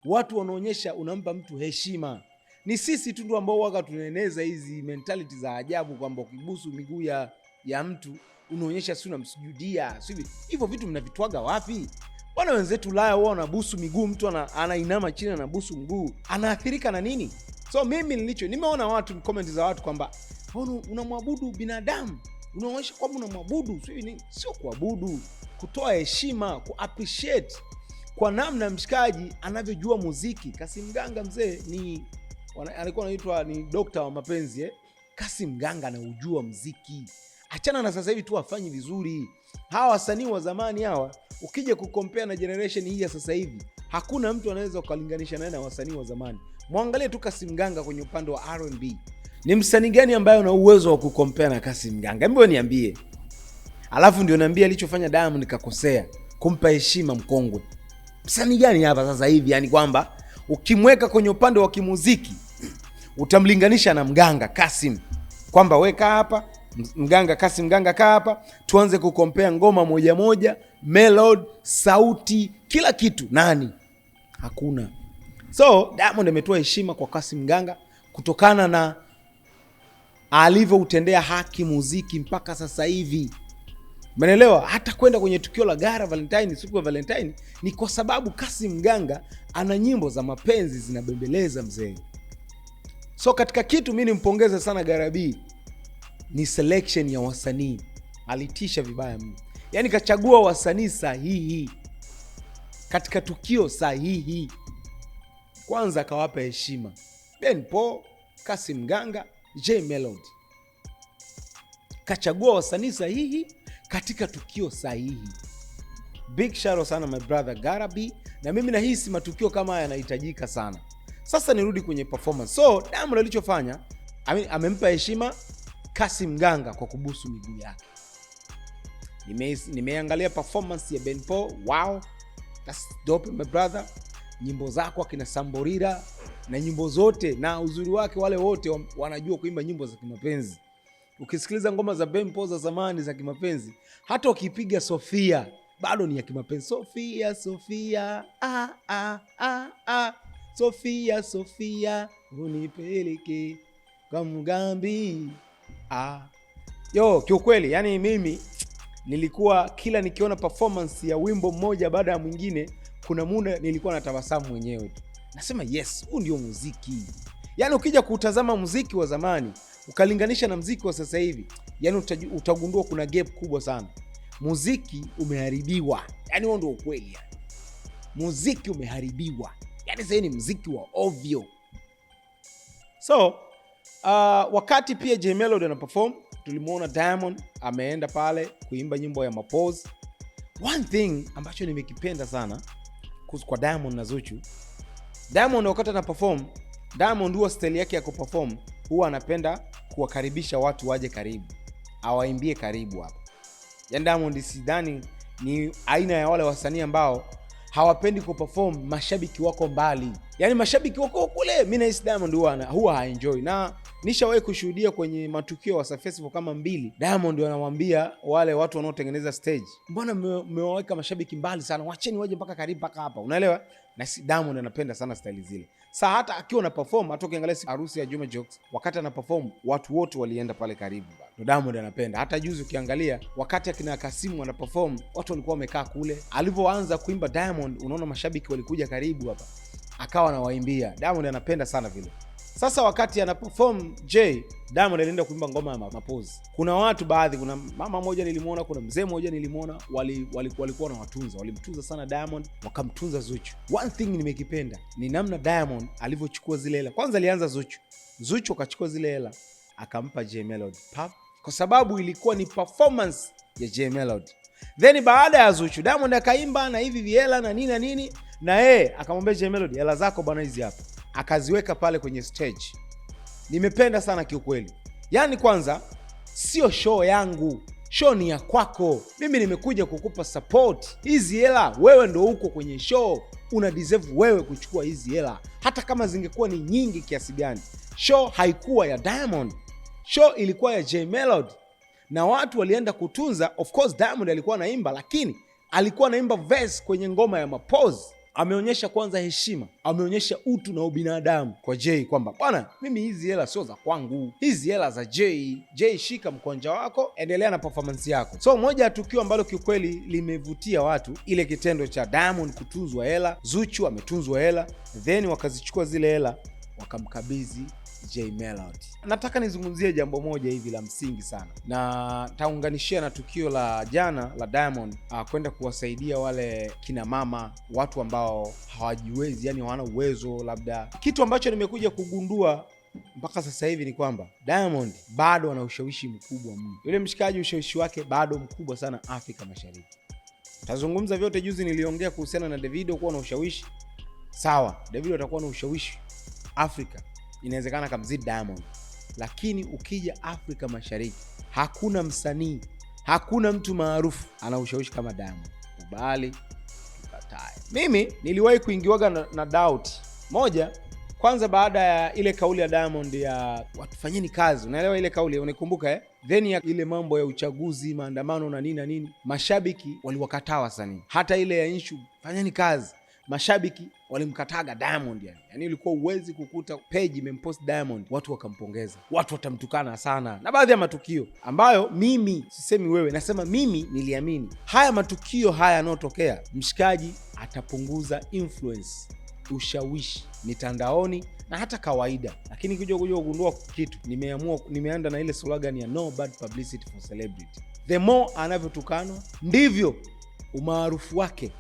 Watu wanaonyesha unampa mtu heshima. Ni sisi tu ndio ambao waka tunaeneza hizi mentality za ajabu kwamba ukibusu miguu ya mtu unaonyesha si unamsujudia. Hivyo vitu mnavitwaga wapi? Bwana wenzetu Ulaya wao wanabusu miguu, mtu anainama chini anabusu mguu. Anaathirika na nini? So mimi nimeona watu comment za watu kwamba unamwabudu binadamu. Unaonyesha kwamba unamwabudu, sio kuabudu, kutoa heshima, kuappreciate kwa namna mshikaji anavyojua muziki. Kassim Mganga mzee alikuwa anaitwa ni dokta wa mapenzi Kassim Mganga anaujua muziki. Achana na sasa hivi tu afanyi vizuri. Hawa wasanii wa zamani hawa ukija kukompea na generation hii ya sasa hivi, hakuna mtu anaweza kulinganisha naye na wasanii wa zamani. Muangalie tu Kassim Mganga kwenye upande wa R&B. Ni msanii gani ambaye una uwezo wa kukompea na Kassim Mganga? Hebu niambie. Alafu ndio niambie alichofanya Diamond nikakosea, kumpa heshima mkongwe. Msanii gani hapa sasa hivi yani kwamba ukimweka kwenye upande wa kimuziki utamlinganisha na Mganga Kassim, kwamba weka hapa Mganga Kassim Mganga kaa hapa, tuanze kukompea ngoma moja moja, melody, sauti, kila kitu? Nani? Hakuna. So Diamond ametoa heshima kwa Kassim Mganga kutokana na alivyoutendea haki muziki mpaka sasa hivi. Umeelewa? Hata kwenda kwenye tukio la Gara Valentine, siku ya Valentine, ni kwa sababu Kassim Mganga ana nyimbo za mapenzi zinabembeleza mzee. So katika kitu mimi nimpongeze sana Garabi ni selection ya wasanii. Alitisha vibaya mno. Yaani kachagua wasanii sahihi katika tukio sahihi. Kwanza akawapa heshima Ben Paul, Kassim Mganga, J Melody. Kachagua wasanii sahihi katika tukio sahihi. Big shout out sana my brother Garabi, na mimi nahisi matukio kama haya yanahitajika sana. Sasa nirudi kwenye performance. So Diamond alichofanya, amempa heshima Kassim Mganga kwa kubusu miguu yake. Nimeangalia performance ya Ben Paul. Wow, that's dope my brother. Nyimbo zako akina Samborira na nyimbo zote, na uzuri wake wale wote wanajua kuimba nyimbo za kimapenzi. Ukisikiliza ngoma za Ben Paul za zamani za kimapenzi, hata ukipiga Sofia bado ni ya kimapenzi. Sofia Sofia Sofia Sofia unipeleke kwa Mugambi. Kiukweli yani mimi nilikuwa kila nikiona performance ya wimbo mmoja baada ya mwingine, kuna muda nilikuwa natabasamu mwenyewe tu. Nasema yes, huu ndio muziki. Yani ukija kutazama muziki wa zamani ukalinganisha na muziki wa sasa hivi, yani utagundua kuna gap kubwa sana. Muziki umeharibiwa. Yani huo ndio ukweli yani. Muziki umeharibiwa. Yani sasa ni muziki wa ovyo. So wakati pia J Melody ana perform, tulimuona Diamond ameenda pale kuimba nyimbo ya Mapose. One thing ambacho nimekipenda sana kwa Diamond na Zuchu, Diamond wakati ana perform, Diamond huwa style yake ya kuperform huwa anapenda kuwakaribisha watu waje karibu, awaimbie karibu hapa. Yani Diamond sidhani ni aina ya wale wasanii ambao hawapendi kuperform mashabiki wako mbali. Yani mashabiki wako kule, mimi na Diamond huwa haenjoy. Na nishawahi kushuhudia kwenye matukio wa Festival kama 2, Diamond anamwambia wale watu wanaotengeneza stage, mbona mmewaweka mashabiki mbali sana, wacheni waje mpaka karibu mpaka hapa. Unaelewa? Na Diamond anapenda sana style zile. Sasa hata akiwa na perform, hata ukiangalia harusi ya Juma Jokes, wakati ana perform watu wote walienda pale karibu. Ndio Diamond anapenda. Hata juzi ukiangalia wakati akina Kasimu ana perform, watu walikuwa wamekaa kule. Alivyoanza kuimba Diamond, unaona mashabiki walikuja karibu hapa, akawa anawaimbia. Diamond anapenda sana vile. Sasa wakati ana perform Diamond alienda kuimba ngoma ya Mapose. Kuna watu baadhi, kuna mama moja nilimuona, kuna mzee moja nilimuona, walikuwa na watunza, walimtunza sana Diamond, wakamtunza Zuchu. One thing nimekipenda ni namna Diamond alivyochukua zile hela. Kwanza alianza Zuchu akachukua zile hela akampa J Melody kwa sababu ilikuwa ni performance ya J Melody. Then baada ya Zuchu, Diamond akaimba na hivi vihela na nini na akamwambia J Melody, hela zako bwana hizi hapa, akaziweka pale kwenye stage. Nimependa sana kiukweli. Yani kwanza sio show yangu, show ni ya kwako. Mimi nimekuja kukupa support. Hizi hela wewe ndio uko kwenye show, una deserve wewe kuchukua hizi hela, hata kama zingekuwa ni nyingi kiasi gani. Show haikuwa ya Diamond, show ilikuwa ya J Melody, na watu walienda kutunza. Of course Diamond alikuwa anaimba, lakini alikuwa anaimba verse kwenye ngoma ya Mapose. ameonyesha kwanza heshima, ameonyesha utu na ubinadamu kwa Jay kwamba bwana, mimi hizi hela sio za kwangu, hizi hela za Jay. Jay, shika mkonja wako, endelea na performance yako. So moja ya tukio ambalo kiukweli limevutia watu, ile kitendo cha Diamond kutunzwa hela, Zuchu ametunzwa hela, then wakazichukua zile hela wakamkabidhi Jay Melody. Nataka nizungumzie jambo moja hivi la msingi sana, na taunganishia na tukio la jana la Diamond kwenda kuwasaidia wale kina mama, watu ambao hawajiwezi, yani hawana uwezo. Labda kitu ambacho nimekuja kugundua mpaka sasa hivi ni kwamba Diamond bado ana ushawishi mkubwa mno. Yule mshikaji ushawishi wake bado mkubwa sana Afrika Mashariki. Tazungumza vyote, juzi niliongea kuhusiana na Davido kuwa na ushawishi. Sawa, Davido atakuwa na ushawishi Afrika, inawezekana kamzidi Diamond, lakini ukija Afrika Mashariki hakuna msanii, hakuna mtu maarufu ana ushawishi kama Diamond. Kubali tukatae. Mimi niliwahi kuingiwaga na doubt moja, kwanza baada ya ile kauli ya Diamond ya watufanyeni kazi. Unaelewa ile kauli, unikumbuka Then ya ile mambo ya uchaguzi, maandamano na nini na nini, mashabiki waliwakataa wasanii. Hata ile ya issue fanyeni kazi, mashabiki walimkataga Diamond yani ilikuwa uwezi kukuta page imempost Diamond watu wakampongeza, watu watamtukana sana. Na baadhi ya matukio ambayo mimi sisemi wewe, nasema mimi niliamini haya matukio haya yanayotokea, mshikaji atapunguza influence, ushawishi mitandaoni na hata kawaida. Lakini kuja kugundua kitu, nimeanda na ile slogan ya no bad publicity for celebrity. The more anavyotukanwa ndivyo umaarufu wake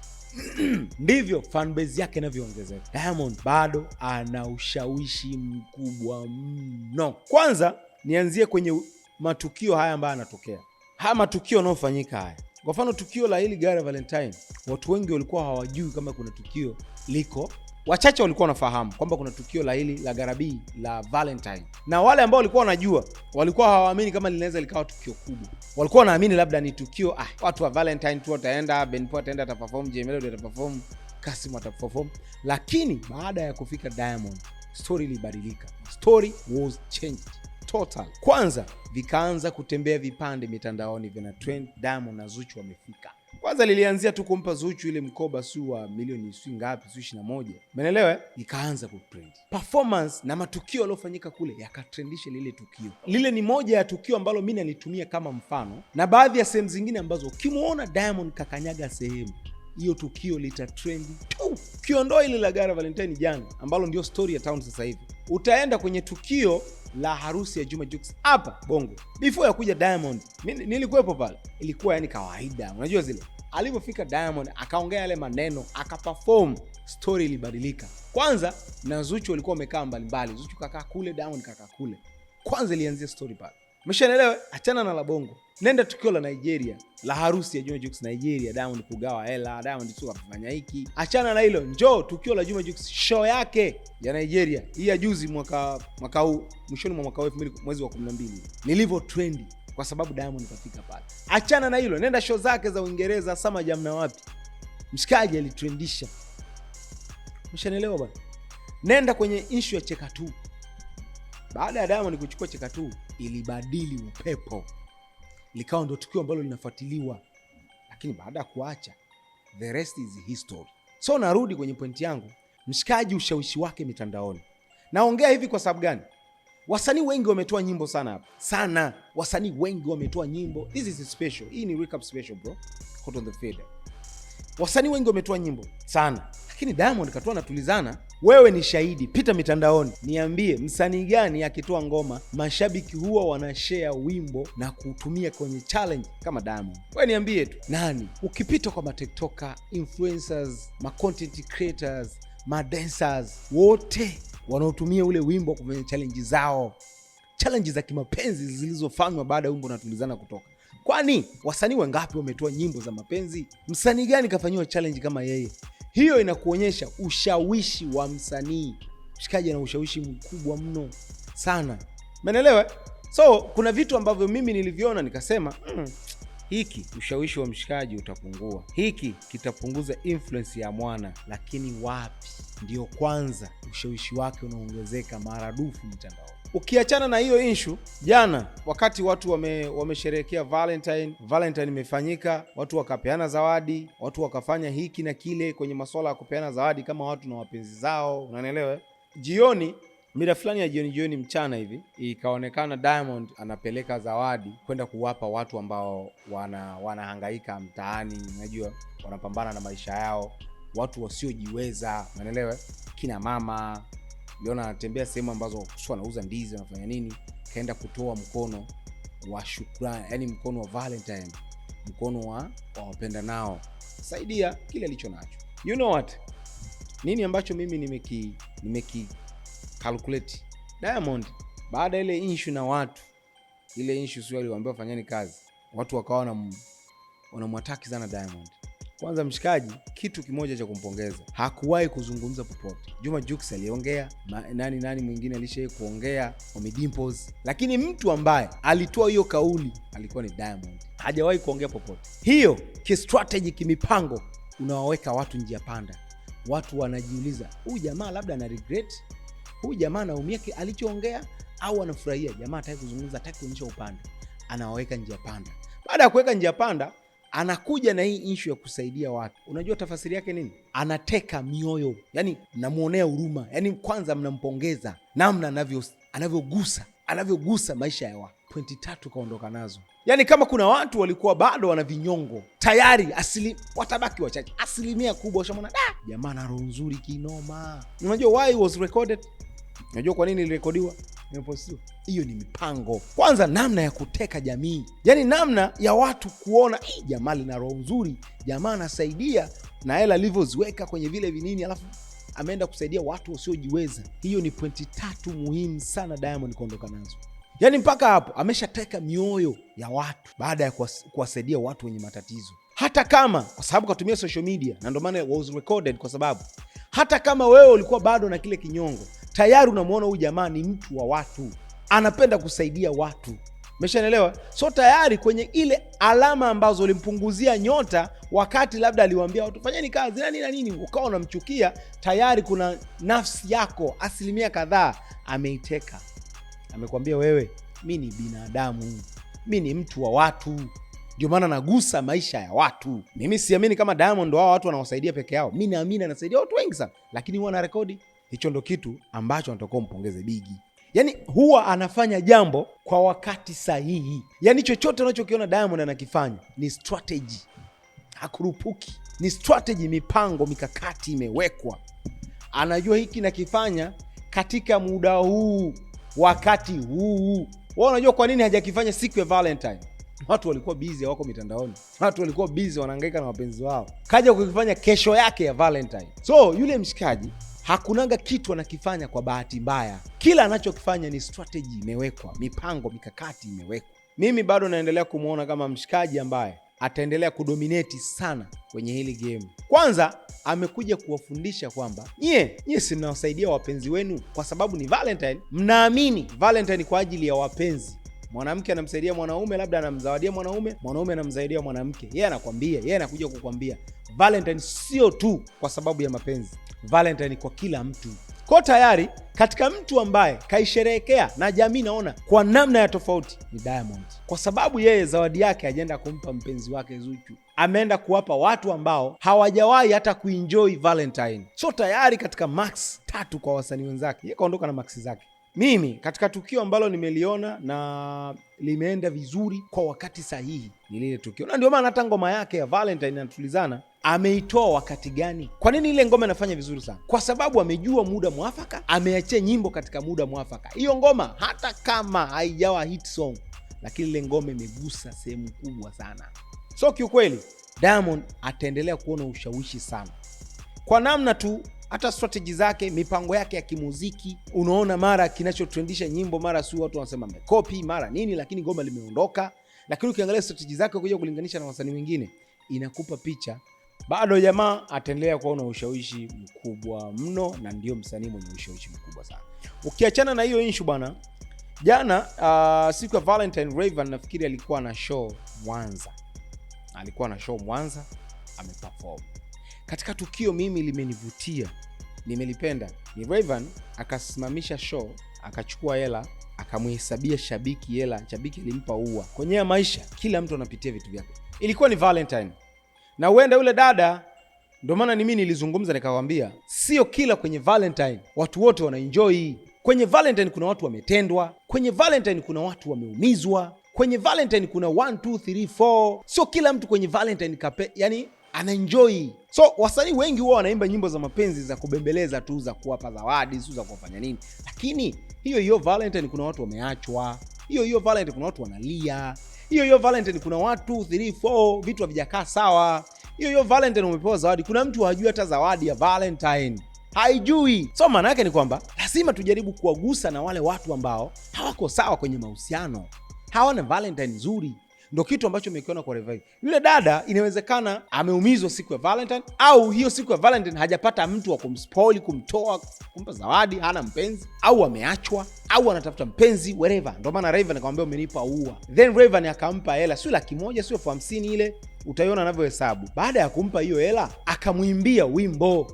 ndivyo fanbase yake inavyoongezeka. Diamond bado ana ushawishi mkubwa mno. Kwanza nianzie kwenye matukio haya ambayo yanatokea, haya matukio yanayofanyika haya. Kwa mfano tukio la hili gari Valentine, watu wengi walikuwa hawajui kama kuna tukio liko. Wachache walikuwa wanafahamu kwamba kuna tukio la hili la Garabii la Valentine, na wale ambao walikuwa wanajua walikuwa hawaamini kama linaweza likawa tukio kubwa. Walikuwa wanaamini labda ni tukio watu wa Valentine tu wataenda, Benpo ataenda ataperform, Jay Melody ataperform, Kasim ataperform. Lakini baada ya kufika Diamond, story ilibadilika. Story was changed total. Kwanza vikaanza kutembea vipande mitandaoni vina trend, Diamond na Zuchu wamefika. Kwanza lilianzia tu kumpa Zuchu ile mkoba wa milioni ngapi, 21. Umeelewa? Ikaanza kutrend. Performance na matukio yaliyofanyika kule yakatrendisha lile tukio. Lile ni moja ya tukio ambalo mimi nalitumia kama mfano, na baadhi ya sehemu zingine ambazo ukimuona Diamond kakanyaga sehemu, hiyo tukio litatrend tu. Ukiondoa ile la Gara Valentine jana ambalo ndio story ya town sasa hivi, utaenda kwenye tukio la harusi ya Juma Jux hapa Bongo. Before ya kuja Diamond, nilikuwepo pale. Ilikuwa yani kawaida. Unajua zile alipofika Diamond akaongea yale maneno, akaperform, story ilibadilika. Kwanza na Zuchu walikuwa wamekaa mbalimbali. Zuchu kakaa kule, Diamond kakaa kule. Kwanza ilianzia story pale. Umeshaelewa? Achana na la Bongo. Nenda tukio la Nigeria, la harusi ya Juma Jux Nigeria, Diamond kugawa hela, Diamond tu akafanya hiki. Achana na hilo, njoo tukio la Juma Jux show yake ya Nigeria. Hii ya juzi mwaka huu, mwishoni mwa mwaka 2000 mwezi wa 12. Nilivyo trendi kwa sababu Diamond kafika pale. Achana na hilo, nenda show zake za Uingereza, Sama Jamna wapi. Mshikaji alitrendisha. Umeshaelewa bwana? Nenda kwenye issue ya Cheka Tu. Baada ya Diamond kuchukua Cheka Tu, ilibadili upepo. Likawa ndo tukio ambalo linafuatiliwa. Lakini baada ya kuacha, the rest is history. So narudi kwenye pointi yangu, mshikaji ushawishi wake mitandaoni. Naongea hivi kwa sababu gani? Wasanii wengi wametoa nyimbo sana hapa. Sana. Wasanii wengi wametoa nyimbo. This is a special. Hii ni recap special bro. Hot on the fader. Wasanii wengi wametoa nyimbo sana. Lakini Diamond katoa na Tulizana. Wewe ni shahidi, pita mitandaoni, niambie msanii gani akitoa ngoma mashabiki huwa wanashare wimbo na kutumia kwenye challenge kama Diamond? Wewe niambie tu. Nani? Ukipita kwa TikToker, influencers, content creators, dancers, wote wanaotumia ule wimbo kwenye challenge zao. Challenge za kimapenzi zilizofanywa baada ya wimbo na Tulizana kutoka. Kwani wasanii wangapi wametoa nyimbo za mapenzi? Msanii gani kafanywa challenge kama yeye? Hiyo inakuonyesha ushawishi wa msanii. Mshikaji ana ushawishi mkubwa mno sana. Umeelewa? So kuna vitu ambavyo mimi niliviona nikasema, hiki ushawishi wa mshikaji utapungua. Hiki kitapunguza influence ya mwana, lakini wapi? Ndio kwanza ushawishi wake unaongezeka maradufu mtandaoni. Ukiachana na hiyo issue, jana wakati watu wamesherehekea Valentine imefanyika, watu wakapeana zawadi, watu wakafanya hiki na kile kwenye masuala ya kupeana zawadi kama watu na wapenzi zao, unanielewa? Jioni, mida fulani ya jioni mchana hivi, ikaonekana Diamond anapeleka zawadi kwenda kuwapa watu ambao wanahangaika mtaani, unajua, wanapambana na maisha yao, watu wasiojiweza, unanielewa? Kina mama. Liona anatembea sehemu ambazo sio anauza ndizi, anafanya nini, kaenda kutoa mkono wa shukrani, yani mkono wa Valentine, mkono wa wapenda nao, saidia kile alicho nacho. You know what? Nini ambacho mimi nimeki calculate? Diamond baada ile issue na watu, ile issue sio aliwaambia fanyeni kazi, watu wakawa wanamwataki sana Diamond. Kwanza mshikaji, kitu kimoja cha kumpongeza, hakuwahi kuzungumza popote. Juma Jux aliongea, nani mwingine alishaye kuongea, Ommy Dimpoz, lakini mtu ambaye alitoa hiyo kauli alikuwa ni Diamond. Hajawahi kuongea popote. Hiyo ki-strategy, kimipango, unawaweka watu njia panda. Watu wanajiuliza, huyu jamaa labda ana regret, huyu jamaa anaumia alichoongea, au anafurahia? Jamaa hataki kuzungumza, hataki kuonyesha upande, anawaweka njia panda. Baada ya kuweka njia panda, anakuja na hii issue ya kusaidia watu. Unajua tafasiri yake nini? Anateka mioyo. Yani mnamuonea huruma. Yani kwanza mnampongeza namna anavyogusa maisha ya watu. 23 kaondoka nazo. Yani kama kuna watu walikuwa bado wana vinyongo, tayari watabaki wachache. Asilimia kubwa ushamona, jamaa ana roho nzuri kinoma. Unajua why was recorded? Unajua kwa nini ilirekodiwa? Hiyo ni mipango. Kwanza namna ya kuteka jamii. Yani namna ya watu kuona jamaa lina roho nzuri, jamaa anasaidia na hela alivyoziweka kwenye vile vinini, alafu ameenda kusaidia watu wasiojiweza. Hiyo ni pointi 3 muhimu sana Diamond kuondoka nazo. Yani mpaka hapo ameshateka mioyo ya watu baada ya kuwasaidia watu wenye matatizo. Hata kama kwa sababu katumia social media, na ndio maana was recorded, kwa sababu hata kama wewe ulikuwa bado na kile kinyongo, tayari unamuona huyu jamaa ni mtu wa watu, anapenda kusaidia watu. Umeshaelewa? So tayari kwenye ile alama ambazo ulimpunguzia nyota wakati labda aliwaambia watu fanyeni kazi na nini, ukawa unamchukia, tayari kuna nafsi yako asilimia kadhaa ameiteka. Amekwambia wewe, mimi ni binadamu, mimi ni mtu wa watu, ndio maana nagusa maisha ya watu. Mimi siamini kama Diamond wao watu wanawasaidia peke yao. Mimi naamini anasaidia watu wengi sana, lakini huwa na rekodi. Hicho ndo kitu ambacho anatakiwa mpongeze Biggie. Yani huwa anafanya jambo kwa wakati sahihi. Yani chochote unachokiona Diamond anakifanya ni strategy. Hakurupuki. Ni strategy, mipango, mikakati imewekwa. Anajua hiki nakifanya katika muda huu, wakati huu. Wao unajua kwa nini hajakifanya siku ya Valentine? Watu walikuwa busy, wako mitandaoni. Watu walikuwa busy wanahangaika na wapenzi wao. Kaja kukifanya kesho yake ya Valentine. So yule mshikaji hakunaga kitu anakifanya kwa bahati mbaya. Kila anachokifanya ni strategy imewekwa, mipango, mikakati imewekwa. Mimi bado naendelea kumuona kama mshikaji ambaye ataendelea kudominate sana kwenye hili game. Kwanza amekuja kuwafundisha kwamba nyie si mnawasaidia wapenzi wenu kwa sababu ni Valentine. Mnaamini Valentine kwa ajili ya wapenzi. Mwanamke anamsaidia mwanaume, labda anamzawadia mwanaume, mwanaume anamsaidia mwanamke. Yeye anakuja kukwambia Valentine sio tu kwa sababu ya mapenzi. Valentine kwa kila mtu. Kwa tayari katika mtu ambaye kaisherehekea na jamii naona kwa namna ya tofauti ni Diamond. Kwa sababu yeye zawadi yake hajaenda kumpa mpenzi wake Zuchu. Ameenda kuwapa watu ambao hawajawahi hata kuenjoy Valentine. So tayari katika max 3 kwa wasanii wenzake. Yeye kaondoka na max zake. Mimi katika tukio ambalo nimeliona na limeenda vizuri kwa wakati sahihi ni lile tukio. Na ndio maana hata ngoma yake ya Valentine inatulizana ameitoa wakati gani? Kwa nini ile ngoma inafanya vizuri sana? Kwa sababu amejua muda mwafaka, ameachia nyimbo katika muda mwafaka. Hiyo ngoma hata kama haijawa hit song, lakini ile ngoma imegusa sehemu kubwa sana. So kiukweli Diamond ataendelea kuona ushawishi sana. Kwa namna tu hata strategy zake, mipango yake ya kimuziki, unaona mara kinachotrendisha nyimbo, mara si watu wanasema amekopi, mara nini, lakini ngoma limeondoka. Lakini ukiangalia strategy zake kuja kulinganisha na wasanii wengine, inakupa picha bado jamaa ataendelea kuona ushawishi mkubwa mno, na ndio msanii mwenye ushawishi mkubwa sana. Ukiachana na hiyo issue bwana, jana siku ya Valentine, Rayvanny nafikiri alikuwa na show Mwanza. Ameperform. Katika tukio mimi limenivutia, nimelipenda. Ni Rayvanny akasimamisha show, akachukua hela, akamhesabia shabiki hela, shabiki alimpa ua. Kwenye maisha kila mtu anapitia vitu vyake. Ilikuwa ni Valentine. Na huenda yule dada, ndio maana mimi nilizungumza nikakwambia, sio kila kwenye Valentine watu wote wanaenjoy. Kwenye Valentine kuna watu wametendwa, kwenye Valentine kuna watu wameumizwa, kwenye Valentine kuna 1 2 3 4. Sio kila mtu kwenye Valentine yani anaenjoy. So wasanii wengi huwa wanaimba nyimbo za mapenzi za kubembeleza tu, za kuwapa zawadi, sio za kufanya nini. Lakini hiyo Valentine kuna watu wameachwa. Hiyo Valentine kuna watu wanalia. Hiyo Valentine kuna watu 3 4 vitu havijakaa sawa. Hiyo Valentine umepewa zawadi, kuna mtu hajui hata zawadi ya Valentine. Haijui. So maana yake ni kwamba lazima tujaribu kuwagusa na wale watu ambao hawako sawa kwenye mahusiano, hawana Valentine nzuri. Ndio kitu ambacho umekiona kwa Rayvanny. Yule dada inawezekana ameumizwa siku ya Valentine, au hiyo siku ya Valentine hajapata mtu wa kumspoil, kumtoa, kumpa zawadi, hana mpenzi, au ameachwa, au anatafuta mpenzi, whatever. Ndio maana Rayvanny akamwambia umenipa ua. Then Rayvanny akampa hela, sio 100,000, sio 50,000 ile. Utaiona anavyohesabu. Baada ya kumpa hiyo hela, akamwimbia wimbo,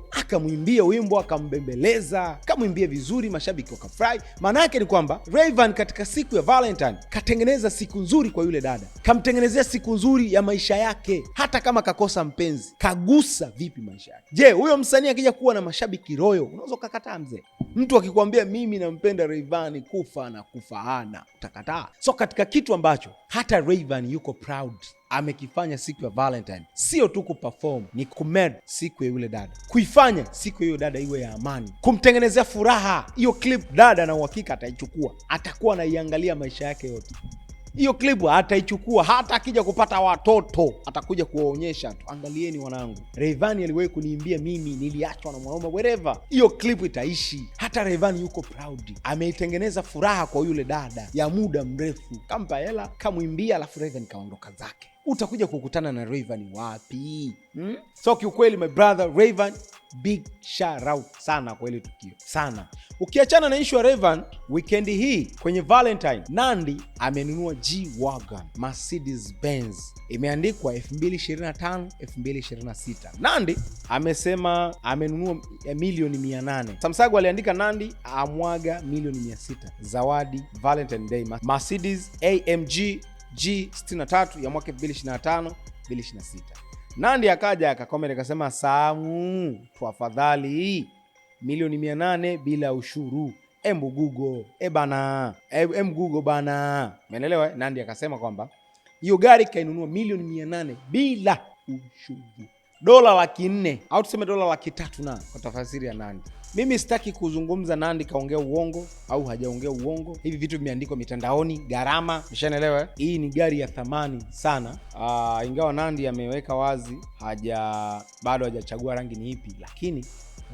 akambembeleza, akamwimbia vizuri, mashabiki wakafurahi. Maana yake ni kwamba Rayvanny katika siku ya Valentine katengeneza siku nzuri kwa yule dada. Kamtengenezea siku nzuri ya maisha yake. Hata kama kakosa mpenzi, kagusa vipi maisha yake? Je, huyo msanii akija kuwa na mashabiki royo, unaweza kukataa mzee? Mtu akikwambia mimi nampenda Rayvanny kufa na kufaana, utakataa? So katika kitu ambacho hata Rayvanny yuko proud amekifanya siku ya Valentine, sio tu kuperform, ni kumade siku ya yule dada, kuifanya siku ya yule dada iwe ya amani, kumtengenezea furaha. Hiyo clip dada na uhakika ataichukua, atakuwa anaiangalia maisha yake yote. Hiyo clip ataichukua, hata akija kupata watoto atakuja kuwaonyesha tu, angalieni wanangu, Rayvanny aliwahi kuniimbia mimi, niliachwa na mwanaume, wherever. Hiyo clip itaishi. Hata Rayvanny yuko proud, ameitengeneza furaha kwa yule dada ya muda mrefu, kampa hela, kamwimbia, alafu Rayvanny kaondoka zake. Utakuja kukutana na Rayvanny wapi? So kiukweli my brother Rayvanny, big shout out sana kwa ile tukio sana. Ukiachana na issue ya Rayvanny, weekend hii kwenye Valentine, Nandy amenunua G-Wagon Mercedes Benz, imeandikwa 2025 2026. Nandy amesema amenunua milioni 800. Samsago aliandika Nandy amwaga milioni 600 zawadi Valentine Day, Mercedes AMG G63 ya mwaka 2025 2026. Nandy akaja akakomenti akasema, Samu tuafadhali milioni 800 bila ushuru. Embu Google Google bana. Umeelewa? Nandy akasema kwamba hiyo gari kainunua milioni 800 bila ushuru. $400,000 au tuseme $300,000 na kwa tafsiri ya Nandy. Mimi sitaki kuzungumza Nandy kaongea uongo au hajaongea uongo. Hivi vitu vimeandikwa mitandaoni, gharama, umeshaelewa? Hii ni gari ya thamani sana. Ingawa Nandy ameweka wazi bado hajachagua rangi ni ipi, lakini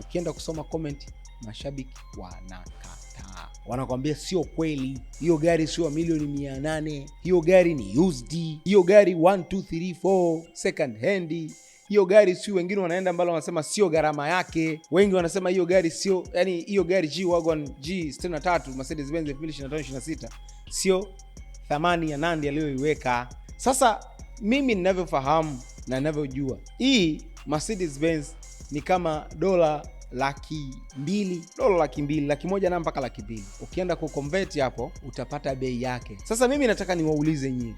ukienda kusoma comment, mashabiki wanakataa. Wanakuambia sio kweli. Hiyo gari sio milioni 800. Hiyo gari ni used. Hiyo gari 1 2 3 4 second hand. Hiyo gari sio, wengine wanaenda mbali wanasema sio gharama yake. Wengi wanasema hiyo gari sio, yani hiyo gari G-Wagon G63 Mercedes Benz 2025-26 sio thamani ya Nandy aliyoiweka. Sasa mimi ninavyofahamu na ninavyojua, hii Mercedes Benz ni kama $200,000, $100,000 na mpaka $200,000. Ukienda ku convert hapo utapata bei yake. Sasa mimi nataka niwaulize nyinyi,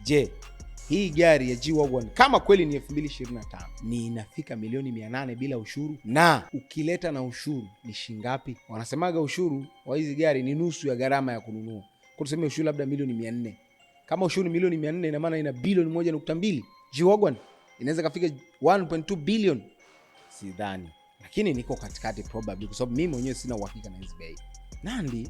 je, hii gari ya G-Wagon kama kweli ni 2025 ni inafika milioni 800 bila ushuru? Na ukileta na ushuru ni shingapi? Wanasemaga ushuru wa hizi gari ni nusu ya gharama ya kununua. Kwa tuseme ushuru labda milioni 400. Kama ushuru ni milioni 400, ina maana ina bilioni 1.2. G-Wagon inaweza kafika 1.2 billion. Sidhani. Lakini niko katikati probably kwa sababu mimi mwenyewe sina uhakika na hizi bei. Nandy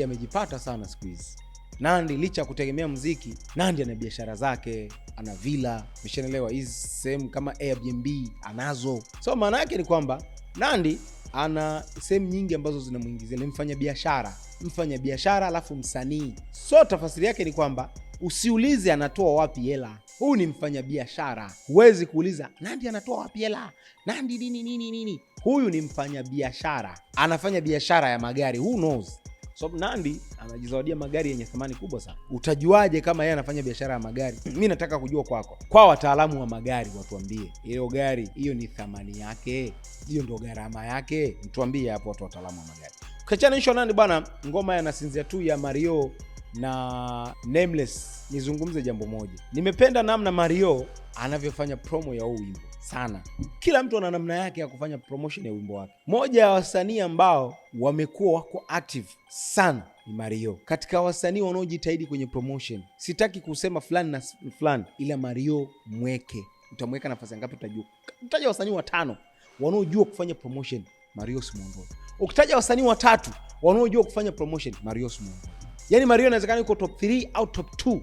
amejipata sana siku hizi. Nandy licha kutegemea muziki, Nandy ana biashara zake, ana villa, umeshaelewa, hizi sehemu kama Airbnb anazo. So maana yake ni kwamba Nandy ana sehemu nyingi ambazo zinamuingizia. Ni mfanya biashara alafu msanii. So tafasiri yake ni kwamba usiulize anatoa wapi hela. Huyu ni mfanya biashara. Huwezi kuuliza Nandy anatoa wapi hela, Nandy nini. Huyu ni mfanya biashara, anafanya biashara ya magari. Who knows? So Nandy anajizawadia magari yenye thamani kubwa sana. Utajuaje kama yeye anafanya biashara ya magari? Mimi nataka kujua kwako. Kwa wataalamu wa magari watuambie, hiyo gari hiyo ni thamani yake? Hiyo ndio gharama yake? Mtuambie hapo watu wataalamu wa magari. Ukiachana issue nani bwana, ngoma ya Nasinzia tu ya Mario na Nameless, nizungumze jambo moja. Nimependa namna Mario anavyofanya promo ya huu wimbo sana. Kila mtu ana namna yake ya kufanya promotion ya wimbo wake. Moja ya wasanii ambao wamekuwa wako active sana ni Mario. Katika wasanii wanaojitahidi kwenye promotion, sitaki kusema fulani na fulani, ila Mario mweke. Utamweka nafasi ngapi utajua? Utaja wasanii 5 wanaojua kufanya promotion, Mario simuongoza. Ukitaja wasanii 3 wanaojua kufanya promotion, Mario simuongoza. Yaani Mario inawezekana yuko top 3 au top 2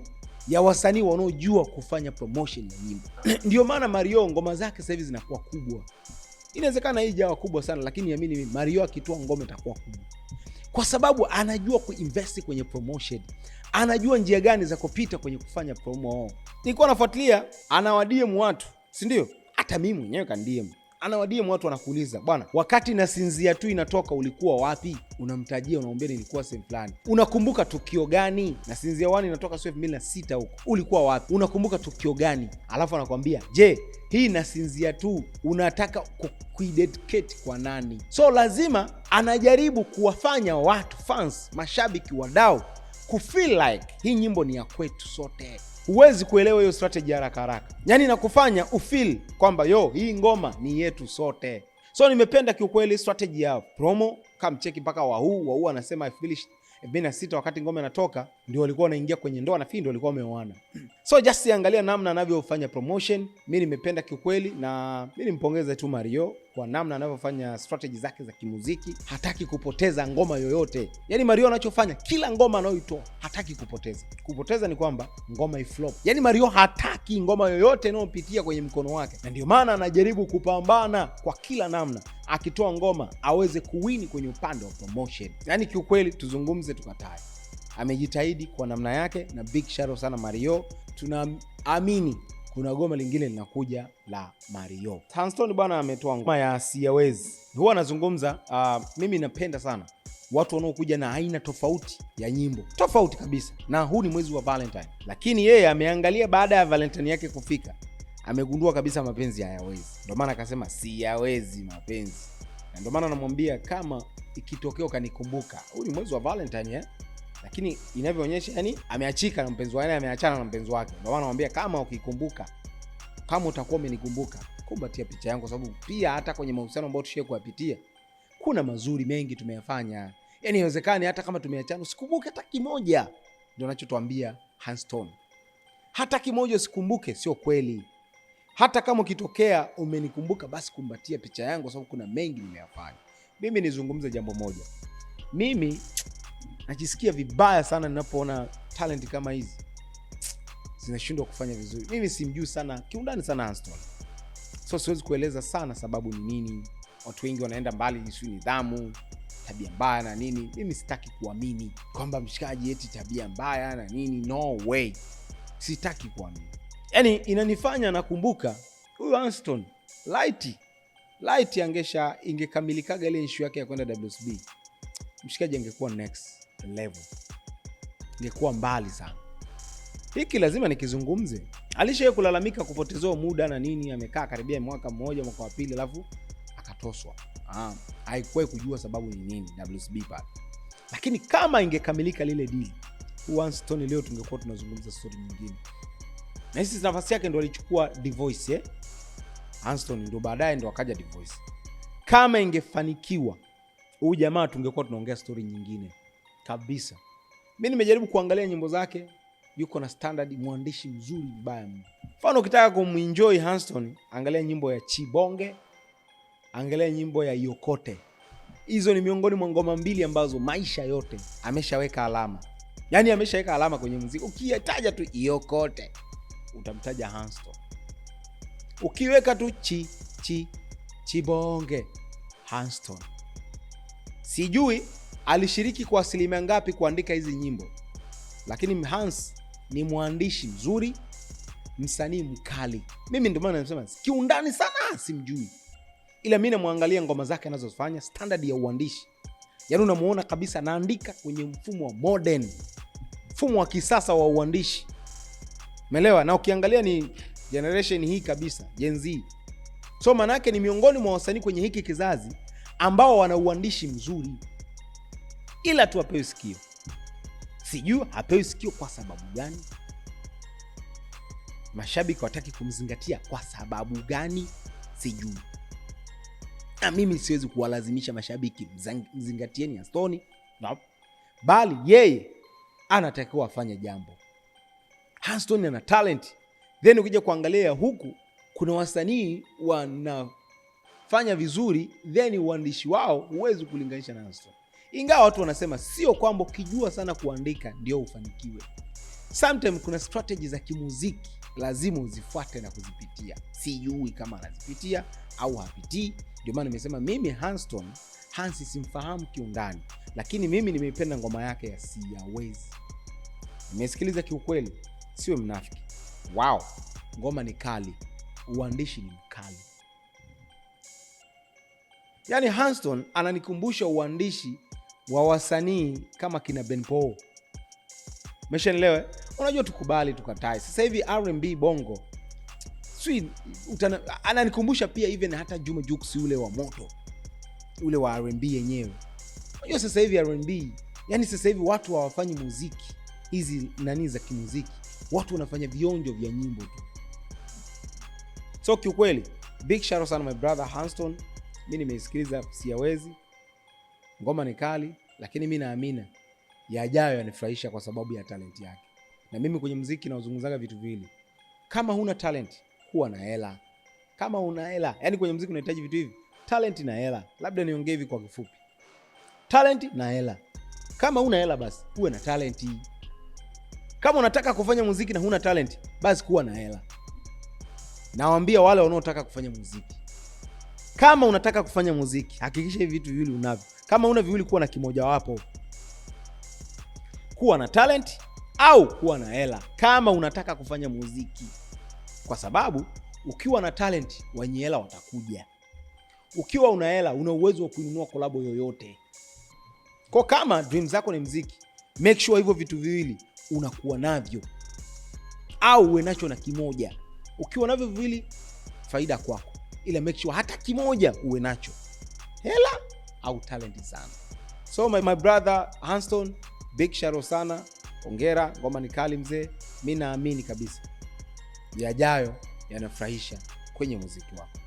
ya wasanii wanaojua kufanya promotion ya nyimbo. Ndio maana Mario ngoma zake sasa hivi zinakuwa kubwa. Inawezekana hii jawa kubwa sana, lakini niamini mimi Mario akitoa ngoma itakuwa kubwa. Kwa sababu anajua kuinvest kwenye promotion. Anajua njia gani za kupita kwenye kufanya promo. Nilikuwa nafuatilia, anawadiem watu, si ndio? Hata mimi mwenyewe kandiem. Anawadiem watu wanakuuliza, bwana, wakati Nasinzia tu inatoka ulikuwa wapi? Unamtajia, unaombea nilikuwa sehemu fulani. Unakumbuka tukio gani? Nasinzia 1 inatoka 2006 huko. Ulikuwa wapi? Unakumbuka tukio gani? Alafu anakuambia, "Je, hii Nasinzia tu unataka kuidedicate kwa nani?" So lazima anajaribu kuwafanya watu, fans, mashabiki, wadau kufeel like hii nyimbo ni ya kwetu sote. Huwezi kuelewa hiyo strategy haraka haraka. Yaani nakufanya ufeel kwamba hii ngoma ni yetu sote. So nimependa kiukweli strategy ya promo. Kama cheki mpaka Wahuu anasema 2006 wakati ngoma inatoka ndio walikuwa wanaingia kwenye ndoa na ndio walikuwa wameoana. So just angalia namna anavyofanya promotion. Mimi nimependa kiukweli, na mimi nimpongeze tu Mario kwa namna anavyofanya strategy zake za kimuziki. Hataki kupoteza ngoma yoyote. Yaani Mario anachofanya, kila ngoma anayoitoa hataki kupoteza. Kupoteza ni kwamba ngoma iflop. Yaani Mario hataki ngoma yoyote inayopitia kwenye mkono wake. Na ndio maana anajaribu kupambana kwa kila namna akitoa ngoma aweze kuwini kwenye upande wa promotion. Yaani kiukweli tuzungumze tukatae, amejitahidi kwa namna yake, na big shout sana Mario. Tunaamini kuna goma lingine linakuja la Mario. Hanston bwana ametoa ngoma ya Siyawezi. Huwa anazungumza, mimi napenda sana watu wanaokuja na aina tofauti ya nyimbo. Tofauti kabisa. Na huu ni mwezi wa Valentine. Lakini yeye ameangalia baada ya Valentine yake kufika, amegundua kabisa mapenzi hayawezi. Ndio maana akasema siyawezi mapenzi. Na ndio maana namwambia kama ikitokea kanikumbuka, huu ni mwezi wa Valentine lakini inavyoonyesha yani ameachika na mpenzi wake, ameachana na mpenzi wake. Ndio maana namwambia kama ukikumbuka, kama utakuwa umenikumbuka, kumbatia picha yangu, sababu pia hata kwenye mahusiano ambayo tushie kuyapitia kuna mazuri mengi tumeyafanya. Yaani inawezekana hata kama tumeachana usikumbuke hata kimoja. Ndio anachotuambia Hanston. Hata kimoja usikumbuke sio kweli. Hata kama ukitokea umenikumbuka, basi kumbatia picha yangu, sababu kuna mengi nimeyafanya. Mimi nizungumze jambo moja. Mimi najisikia vibaya sana ninapoona talent kama hizi zinashindwa kufanya vizuri. Mimi simjui sana kiundani sana Hanston. So siwezi kueleza sana sababu ni nini. Watu wengi wanaenda mbali, ni nidhamu, tabia mbaya na nini. Mimi sitaki kuamini kwamba mshikaji eti tabia mbaya na nini. No way. Sitaki kuamini. Yaani inanifanya nakumbuka huyu Hanston light ingekamilikaga ile issue yake ya kwenda WSB. Mshikaji angekuwa next level. Ingekuwa mbali sana. Hiki lazima nikizungumze. Alishaye kulalamika kupotezewa muda na nini, amekaa karibia mwaka mmoja, mwaka wa pili, alafu akatoswa. Haikuwahi kujua sababu ni nini WSB pale. Lakini kama ingekamilika lile deal, Hanston leo tungekuwa tunazungumza story nyingine. Na hisi nafasi yake ndo alichukua Divoice Hanston ndo baadaye ndo akaja Divoice. Kama ingefanikiwa, huyu jamaa tungekuwa tunaongea story nyingine kabisa. Mimi nimejaribu kuangalia nyimbo zake, yuko na standard, mwandishi mzuri mbaya mno. Mfano ukitaka kumuenjoy Hanston, angalia nyimbo ya Chibonge, angalia nyimbo ya Yokote. Hizo ni miongoni mwa ngoma 2 ambazo maisha yote ameshaweka alama. Yaani ameshaweka alama kwenye muziki. Ukitaja tu Yokote, utamtaja Hanston. Ukiweka tu Chibonge, Hanston. Sijui alishiriki kwa asilimia ngapi kuandika hizi nyimbo, lakini Hans ni mwandishi mzuri, msanii mkali. Mimi ndio maana nasema kiundani sana simjui, ila mimi namwangalia ngoma zake anazofanya, standard ya uandishi. Yaani unamuona kabisa anaandika kwenye mfumo wa modern, mfumo wa kisasa wa uandishi. Umeelewa? Na ukiangalia ni generation hii kabisa, Gen Z. So maana yake ni miongoni mwa wasanii kwenye hiki kizazi ambao wana uandishi mzuri. ila tu hapewi sikio. Sijui hapewi sikio kwa sababu gani? Mashabiki hawataki kumzingatia kwa sababu gani? Sijui. Na mimi siwezi kuwalazimisha mashabiki mzingatieni Aston, no. Bali yeye anatakiwa afanye jambo. Aston ana talent. Then ukija kuangalia huku kuna wasanii wanafanya vizuri, then uandishi wao huwezi kulinganisha na Aston. Ingawa watu wanasema sio kwamba ukijua sana kuandika ndio ufanikiwe. Sometimes kuna strategies za kimuziki lazima uzifuate na kuzipitia. Sijui kama anazipitia au hapitii. Ndio maana nimesema mimi Hansi simfahamu kiundani, lakini mimi nimeipenda ngoma yake ya Siyawezi. Nimesikiliza kiukweli, siwe mnafiki. Wow, ngoma ni kali, uandishi ni mkali. Yaani Hanson ananikumbusha uandishi wa wasanii kama kina Ben Paul. Umeshanielewa? Unajua tukubali tukatae. Sasa hivi R&B bongo ananikumbusha pia even hata Juma Jux yule wa moto, ule wa R&B yenyewe. Unajua sasa hivi R&B, yani sasa hivi watu hawafanyi muziki hizi nani za kimuziki, watu wanafanya vionjo vya nyimbo tu. So kiukweli big shout out sana my brother Hanson. Mimi nimesikiliza Siyawezi, ngoma ni kali, lakini mimi naamini yajayo yanifurahisha kwa sababu ya talent yake. Na mimi kwenye muziki nauzungumzaga vitu viwili. Kama huna talent, kuwa na hela. Kama una hela, yani kwenye muziki unahitaji vitu hivi: talent na hela. Labda niongee hivi kwa kifupi: talent na hela. Kama una hela basi uwe na talent. Kama unataka kufanya muziki na huna talent, basi kuwa na hela. Nawaambia wale wanaotaka kufanya muziki, kama unataka kufanya muziki, hakikisha hivi vitu viwili unavyo. Kama una viwili, kuwa na kimoja wapo. Kuwa na talent au kuwa na hela kama unataka kufanya muziki. Kwa sababu ukiwa na talent, wenye hela watakuja. Ukiwa una hela, una uwezo wa kununua collab yoyote. Kwa kama dream zako ni muziki, make sure hivyo vitu viwili unakuwa navyo, au uwe nacho na kimoja. Ukiwa navyo viwili, faida kwako, ila make sure hata kimoja uwe nacho, hela au talent sana. So my brother Hanson, big shout out sana. Hongera, ngoma ni kali mzee. Mimi naamini kabisa yajayo yanafurahisha kwenye muziki wako.